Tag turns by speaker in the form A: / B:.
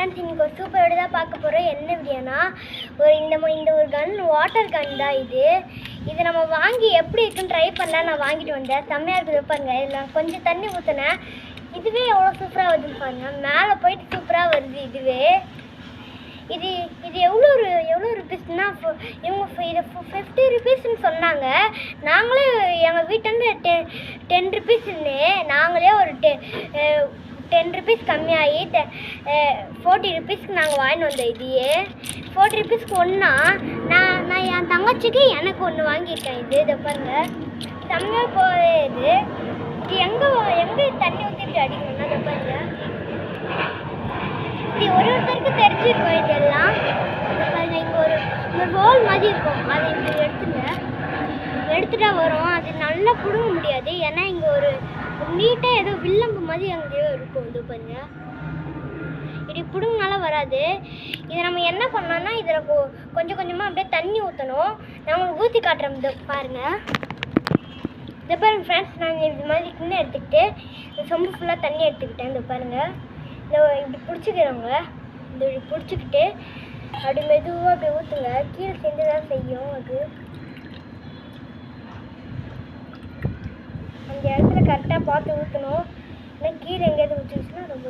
A: Friends, இன்றைக்கி ஒரு super video தான் பார்க்க போகிறோம். என்ன வீடியோனா, இந்த ஒரு கன், வாட்டர் கன் தான் இது. இது நம்ம வாங்கி எப்படி இருக்குன்னு ட்ரை பண்ணலாம். நான் வாங்கிட்டு வந்தேன். செம்மையாக இருக்குது பாருங்க. இதில் கொஞ்சம் தண்ணி ஊற்றினேன். இதுவே எவ்வளோ சூப்பராக வருதுன்னு பாருங்கள். மேலே போயிட்டு சூப்பராக வருது இதுவே. இது எவ்வளோ ருபீஸ்னா, இவங்க இதை 50 ருபீஸ்ன்னு சொன்னாங்க. நாங்களே எங்கள் வீட்டிலேருந்து 10 ருபீஸ்ன்னு நாங்களே ஒரு 10 ருபீஸ் கம்மியாகி 40 ருபீஸ்க்கு நாங்கள் வாங்கிட்டு வந்தோம். இதையே 40 ருபீஸ்க்கு ஒன்றா நான் என் தங்கச்சிக்கு எனக்கு ஒன்று வாங்கியிருக்கேன். இதை பாருங்க, செம்மையாக போகுது. இது எங்கே தண்ணி ஊற்றிட்டு அடிக்கணும்னா இதை பாருங்க. இது ஒருத்தருக்கு தெரிஞ்சிருக்கும். இதெல்லாம் இதை பாருங்க, இங்கே ஒரு ஹோல் மாதிரி இருக்கும். அதை இப்படி எடுத்துட்டா வரும். அது நல்லா பிடுங்க முடியாது, ஏன்னா இங்கே ஒரு நீட்டாக ஏதோ வில்லம்பு மாதிரி அங்கேயோ இருக்கும். இது பாருங்க, இப்படி பிடுங்கனால வராது. இதை நம்ம என்ன பண்ணோம்னா, இதில் கொஞ்சம் கொஞ்சமாக அப்படியே தண்ணி ஊற்றணும். நான் உங்களுக்கு ஊற்றி காட்டுறேன். இதை பாருங்கள். இதை பாருங்கள் ஃப்ரெண்ட்ஸ், நான் இது மாதிரி கிண்ண எடுத்துக்கிட்டு இந்த சொம்பு ஃபுல்லாக தண்ணி எடுத்துக்கிட்டேன். இதை பாருங்கள், இந்த இப்படி பிடிச்சிக்கிறவங்க இந்த இப்படி பிடிச்சிக்கிட்டு அப்படி மெதுவாக அப்படி ஊற்றுங்க. கீழே செஞ்சு தான் செய்யும். அது அந்த இடத்துல கரெக்டாக பார்த்து ஊற்றணும். ஆனால் கீழே எங்கேயாவது ஊற்றிச்சுன்னா ரொம்ப